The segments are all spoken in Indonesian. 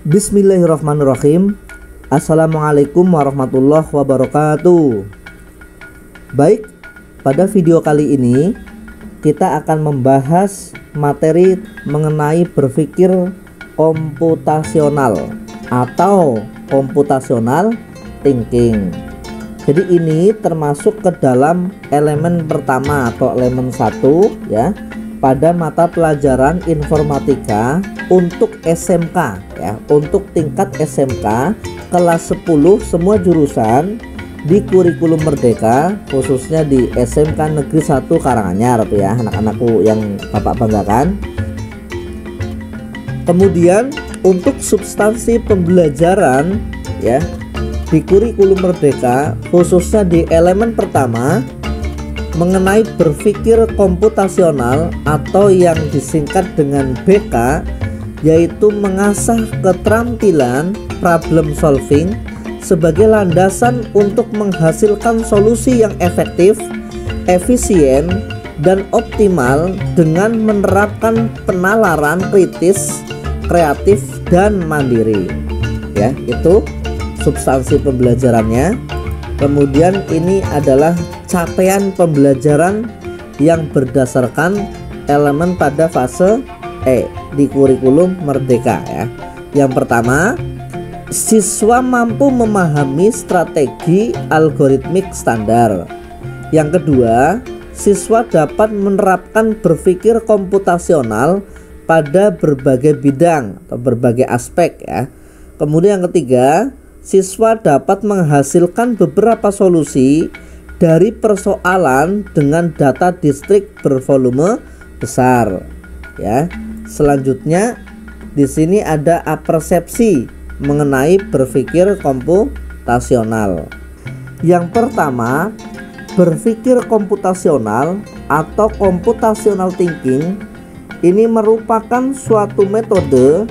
Bismillahirrahmanirrahim. Assalamualaikum warahmatullahi wabarakatuh. Baik, pada video kali ini kita akan membahas materi mengenai berpikir komputasional atau computational thinking. Jadi ini termasuk ke dalam elemen pertama atau elemen 1 ya, pada mata pelajaran informatika untuk SMK ya, untuk tingkat SMK kelas 10 semua jurusan di kurikulum Merdeka, khususnya di SMK Negeri 1 Karanganyar tuh ya, anak-anakku yang Bapak banggakan. Kemudian untuk substansi pembelajaran ya di kurikulum Merdeka, khususnya di elemen pertama mengenai berpikir komputasional atau yang disingkat dengan BK, yaitu mengasah keterampilan problem solving sebagai landasan untuk menghasilkan solusi yang efektif, efisien, dan optimal dengan menerapkan penalaran kritis, kreatif, dan mandiri. Ya, itu substansi pembelajarannya. Kemudian ini adalah capaian pembelajaran yang berdasarkan elemen pada fase E di kurikulum Merdeka ya. Yang pertama, siswa mampu memahami strategi algoritmik standar. Yang kedua, siswa dapat menerapkan berpikir komputasional pada berbagai bidang atau berbagai aspek ya. Kemudian yang ketiga, siswa dapat menghasilkan beberapa solusi dari persoalan dengan data distrik bervolume besar ya. Selanjutnya di sini ada apersepsi mengenai berpikir komputasional. Yang pertama, berpikir komputasional atau computational thinking ini merupakan suatu metode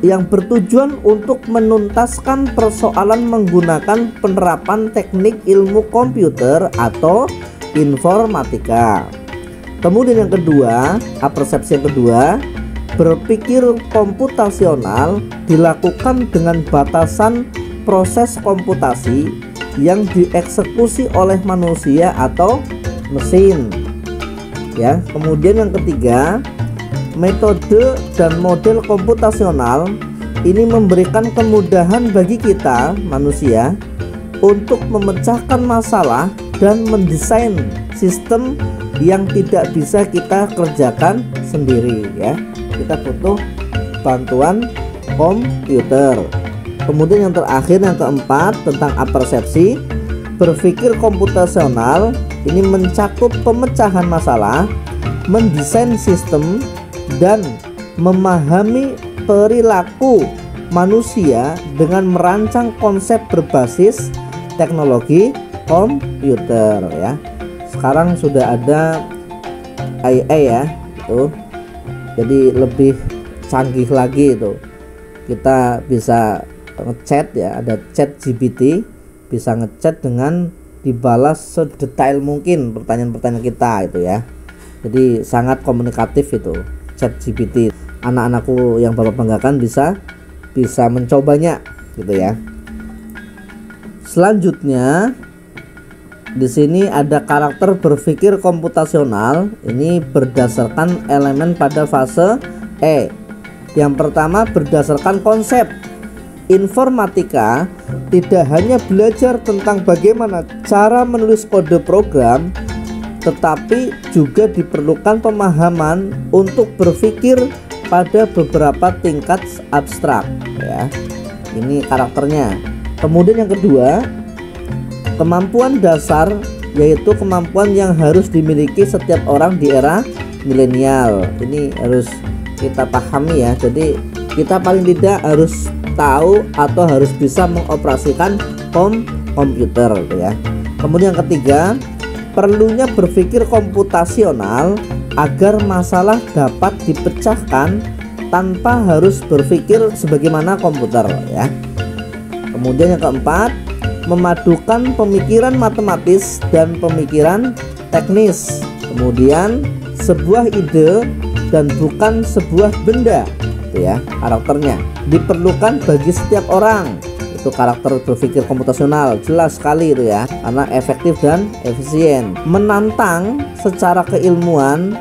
yang bertujuan untuk menuntaskan persoalan menggunakan penerapan teknik ilmu komputer atau informatika. Kemudian yang kedua, persepsi yang kedua, berpikir komputasional dilakukan dengan batasan proses komputasi yang dieksekusi oleh manusia atau mesin. Ya, kemudian yang ketiga, metode dan model komputasional ini memberikan kemudahan bagi kita manusia untuk memecahkan masalah dan mendesain sistem yang tidak bisa kita kerjakan sendiri ya. Kita butuh bantuan komputer. Kemudian yang terakhir, yang keempat, tentang apersepsi, berpikir komputasional ini mencakup pemecahan masalah, mendesain sistem, dan memahami perilaku manusia dengan merancang konsep berbasis teknologi komputer ya. Sekarang sudah ada AI ya, itu jadi lebih canggih lagi itu. Kita bisa ngechat ya, ada chat GPT, bisa ngechat dengan dibalas sedetail mungkin pertanyaan-pertanyaan kita itu ya. Jadi sangat komunikatif itu chat GPT. Anak-anakku yang Bapak banggakan bisa mencobanya gitu ya. Selanjutnya di sini ada karakter berpikir komputasional, ini berdasarkan elemen pada fase E. Yang pertama, berdasarkan konsep. Informatika tidak hanya belajar tentang bagaimana cara menulis kode program, tetapi juga diperlukan pemahaman untuk berpikir pada beberapa tingkat abstrak ya. Ini karakternya. Kemudian yang kedua, kemampuan dasar, yaitu kemampuan yang harus dimiliki setiap orang di era milenial. Ini harus kita pahami ya. Jadi kita paling tidak harus tahu atau harus bisa mengoperasikan komputer gitu ya. Kemudian yang ketiga, perlunya berpikir komputasional agar masalah dapat dipecahkan tanpa harus berpikir sebagaimana komputer ya. Kemudian yang keempat, memadukan pemikiran matematis dan pemikiran teknis. Kemudian sebuah ide dan bukan sebuah benda, itu ya karakternya. diperlukan bagi setiap orang. Itu karakter berpikir komputasional, jelas sekali itu ya, karena efektif dan efisien, menantang secara keilmuan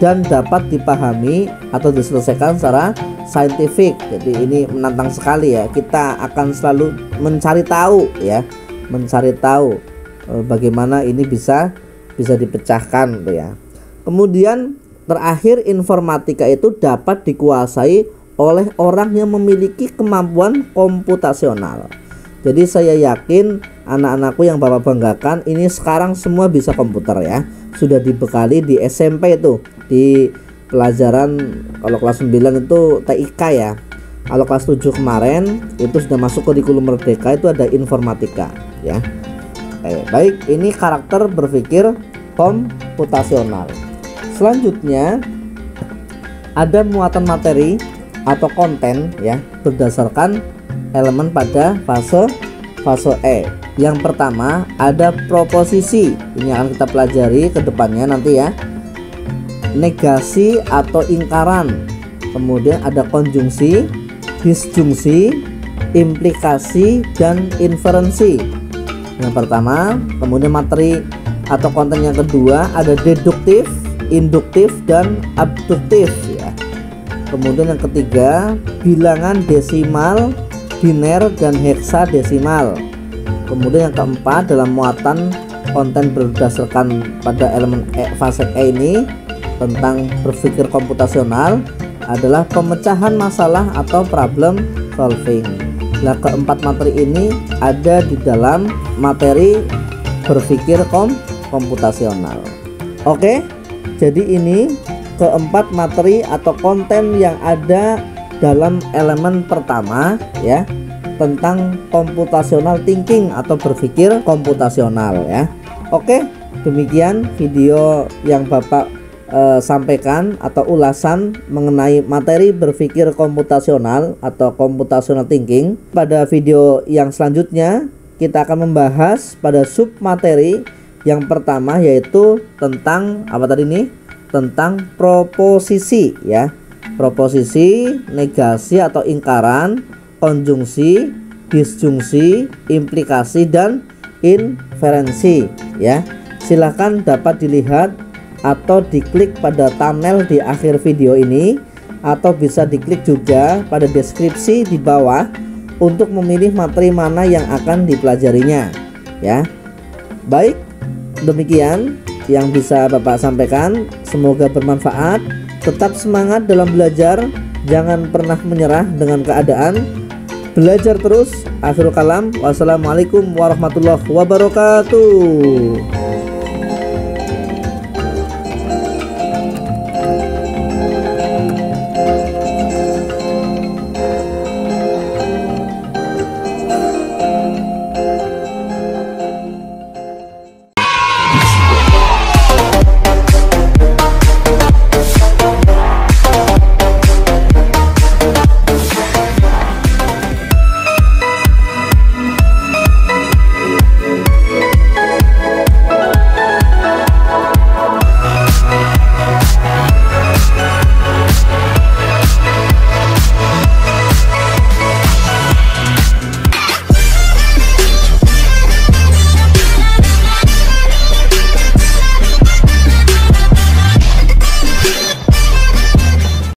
dan dapat dipahami atau diselesaikan secara saintifik. Jadi ini menantang sekali ya, kita akan selalu mencari tahu ya, mencari tahu bagaimana ini bisa dipecahkan tuh ya. Kemudian terakhir, informatika itu dapat dikuasai oleh orang yang memiliki kemampuan komputasional. Jadi saya yakin anak-anakku yang Bapak banggakan ini sekarang semua bisa komputer ya. Sudah dibekali di SMP itu, di pelajaran kalau kelas 9 itu TIK ya. Kalau kelas 7 kemarin itu sudah masuk kurikulum merdeka, itu ada informatika ya. Baik, ini karakter berpikir komputasional. Selanjutnya ada muatan materi atau konten ya, berdasarkan elemen pada fase E. Yang pertama ada proposisi, ini akan kita pelajari ke depannya nanti ya. Negasi atau ingkaran, kemudian ada konjungsi, disjungsi, implikasi, dan inferensi. Yang pertama, kemudian materi atau konten yang kedua ada deduktif, induktif, dan abduktif ya. Kemudian yang ketiga, bilangan desimal, biner, dan heksadesimal. Kemudian yang keempat, dalam muatan konten berdasarkan pada elemen fase E ini tentang berpikir komputasional adalah pemecahan masalah atau problem solving. Nah, keempat materi ini ada di dalam materi berpikir komputasional. Oke, jadi ini keempat materi atau konten yang ada dalam elemen pertama ya, tentang computational thinking atau berpikir komputasional ya. Oke, demikian video yang Bapak sampaikan atau ulasan mengenai materi berpikir komputasional atau computational thinking. Pada video yang selanjutnya kita akan membahas pada sub materi yang pertama, yaitu tentang apa tadi nih? Tentang proposisi ya. Proposisi, negasi atau ingkaran, konjungsi, disjungsi, implikasi, dan inferensi ya. Silahkan dapat dilihat atau diklik pada thumbnail di akhir video ini, atau bisa diklik juga pada deskripsi di bawah untuk memilih materi mana yang akan dipelajarinya ya. Baik, demikian yang bisa Bapak sampaikan, semoga bermanfaat. Tetap semangat dalam belajar, jangan pernah menyerah dengan keadaan, belajar terus. Akhirul kalam, wassalamualaikum warahmatullahi wabarakatuh.